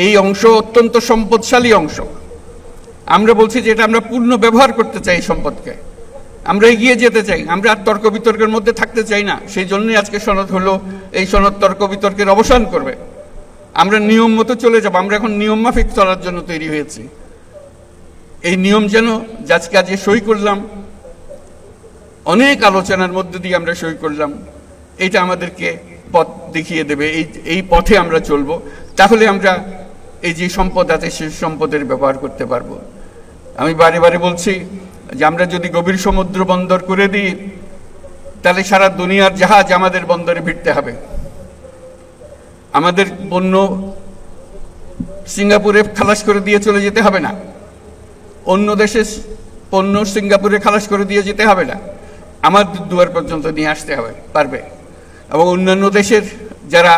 এই অংশ অত্যন্ত সম্পদশালী অংশ। আমরা বলছি যে এটা আমরা পূর্ণ ব্যবহার করতে চাই, সম্পদকে আমরা এগিয়ে যেতে চাই, আমরা আর তর্ক বিতর্কের মধ্যে থাকতে চাই না। সেই জন্যই আজকে সনদ হলো, এই সনদ তর্ক বিতর্কের অবসান করবে। আমরা নিয়ম মতো চলে যাব, আমরা এখন নিয়ম মাফিক চলার জন্য তৈরি হয়েছি। এই নিয়ম যেন আজকে আজকে সই করলাম, অনেক আলোচনার মধ্যে দিয়ে আমরা সই করলাম, এটা আমাদেরকে পথ দেখিয়ে দেবে। এই পথে আমরা চলবো, তাহলে আমরা এই যে সম্পদ আছে সেই সম্পদের ব্যবহার করতে পারবো। আমি বারে বারে বলছি যে আমরা যদি গভীর সমুদ্র বন্দর করে দিই, তাহলে সারা দুনিয়ার জাহাজ আমাদের বন্দরে ভিড়তে হবে। আমাদের পণ্য সিঙ্গাপুরে খালাস করে দিয়ে চলে যেতে হবে না, অন্য দেশের পণ্য সিঙ্গাপুরে খালাস করে দিয়ে যেতে হবে না, আমার দুয়ার পর্যন্ত নিয়ে আসতে হবে পারবে। এবং অন্যান্য দেশের যারা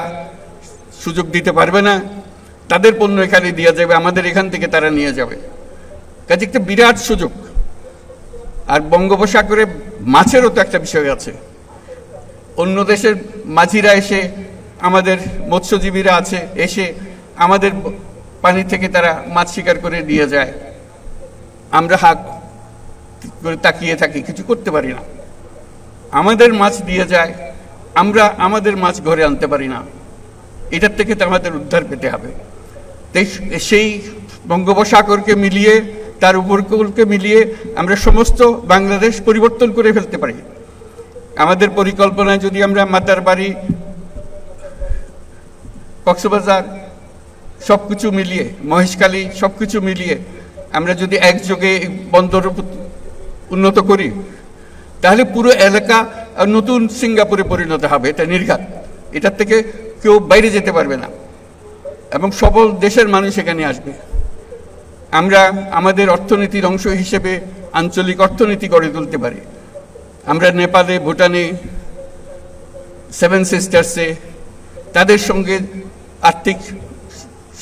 সুযোগ দিতে পারবে না, তাদের পণ্য এখানে দিয়ে যাবে, আমাদের এখান থেকে তারা নিয়ে যাবে। কাজে একটা বিরাট সুযোগ। আর বঙ্গোপসাগরে মাছেরও তো একটা বিষয় আছে। অন্য দেশের মাঝিরা এসে, আমাদের মৎস্যজীবীরা আছে, এসে আমাদের পানি থেকে তারা মাছ শিকার করে নিয়ে যায়। আমরা হাত করে তাকিয়ে থাকি, কিছু করতে পারি না। আমাদের মাছ দিয়ে যায়, আমরা আমাদের মাছ ঘরে আনতে পারি না। এটার থেকে তো আমাদের উদ্ধার পেতে হবে। সেই বঙ্গোপসাগরকে মিলিয়ে, তার উপকূলকে মিলিয়ে আমরা সমস্ত বাংলাদেশ পরিবর্তন করে ফেলতে পারি। আমাদের পরিকল্পনায় যদি আমরা মাতারবাড়ি, কক্সবাজার সবকিছু মিলিয়ে, মহেশখালী সবকিছু মিলিয়ে আমরা যদি একযোগে বন্দর উন্নত করি, তাহলে পুরো এলাকা নতুন সিঙ্গাপুরে পরিণত হবে। এটা নির্ঘাত, এটার থেকে কেউ বাইরে যেতে পারবে না এবং সকল দেশের মানুষ এখানে আসবে। আমরা আমাদের অর্থনীতির অংশ হিসেবে আঞ্চলিক অর্থনীতি গড়ে তুলতে পারি। আমরা নেপালে, ভুটানে, সেভেন সিস্টার্সে তাদের সঙ্গে আর্থিক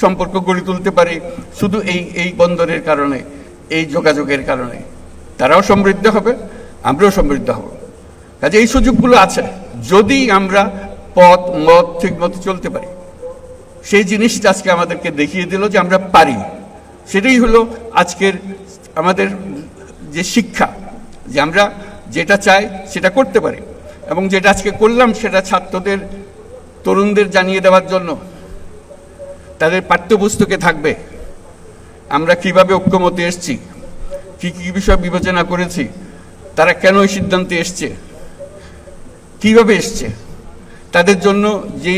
সম্পর্ক গড়ে তুলতে পারি শুধু এই বন্দরের কারণে, এই যোগাযোগের কারণে। তারাও সমৃদ্ধ হবে, আমরাও সমৃদ্ধ হব। কাজে এই সুযোগগুলো আছে, যদি আমরা পথ মত ঠিক মতো চলতে পারি। সেই জিনিসটা আজকে আমাদেরকে দেখিয়ে দিল যে আমরা পারি। সেটাই হলো আজকের আমাদের যে শিক্ষা, যে আমরা যেটা চাই সেটা করতে পারি। এবং যেটা আজকে করলাম সেটা ছাত্রদের, তরুণদের জানিয়ে দেওয়ার জন্য তাদের পাঠ্যপুস্তকে থাকবে আমরা কিভাবে ঐক্যমতে এসেছি, কি কি বিষয় বিবেচনা করেছি, তারা কেন এই সিদ্ধান্তে এসছে, কিভাবে এসছে, তাদের জন্য যে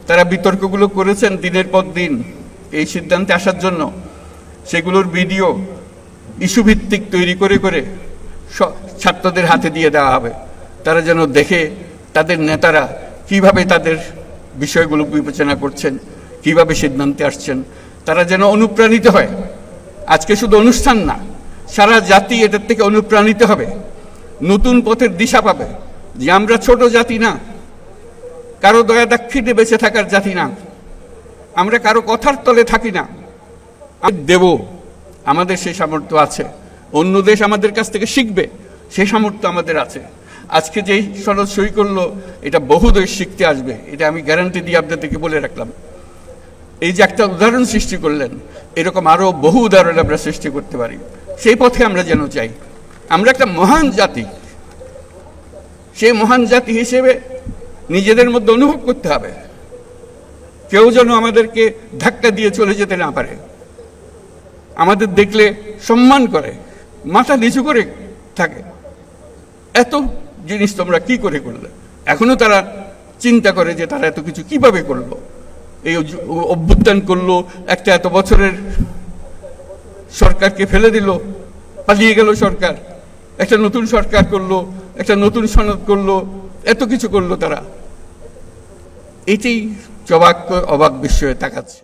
তারা বিতর্কগুলো করেছেন দিনের পর দিন এই সিদ্ধান্তে আসার জন্য, সেগুলোর ভিডিও ইস্যুভিত্তিক তৈরি করে করে ছাত্রদের হাতে দিয়ে দেওয়া হবে। তারা যেন দেখে তাদের নেতারা কিভাবে তাদের বিষয়গুলো বিবেচনা করছেন, কিভাবে সিদ্ধান্তে আসছেন, তারা যেন অনুপ্রাণিত হয়। আজকে শুধু অনুষ্ঠান না, সারা জাতি এটার থেকে অনুপ্রাণিত হবে, নতুন পথের দিশা পাবে যে আমরা ছোট জাতি না, কারো দয়া দাক্ষিণ্যে বেঁচে থাকার জাতি না, আমরা কারো কথার তলে থাকি না, দেব। আমাদের সেই সামর্থ্য আছে, অন্য দেশ আমাদের কাছ থেকে শিখবে, সেই সামর্থ্য আমাদের আছে। আজকে যেই সনদ সই করলো, এটা বহু দেশ শিখতে আসবে, এটা আমি গ্যারান্টি দিয়ে আপনাদেরকে বলে রাখলাম। এই যে একটা উদাহরণ সৃষ্টি করলেন, এরকম আরো বহু উদাহরণ আমরা সৃষ্টি করতে পারি। সেই পথে আমরা যেন চাই। আমরা একটা মহান জাতি, সেই মহান জাতি হিসেবে নিজেদের মধ্যে অনুভব করতে হবে। কেউ যেন আমাদেরকে ধাক্কা দিয়ে চলে যেতে না পারে, আমাদের দেখলে সম্মান করে, মাথা নিচু করে থাকে। এত জিনিস তোমরা কি করে করলে? এখনো তারা চিন্তা করে যে তারা এত কিছু কিভাবে করলো, এই অভ্যুত্থান করলো, একটা এত বছরের সরকারকে ফেলে দিল, পালিয়ে গেল সরকার, একটা নতুন সরকার করলো, একটা নতুন সনদ করলো, এত কিছু করলো তারা। এটাই অবাক বিস্ময়ে তাকাচ্ছে।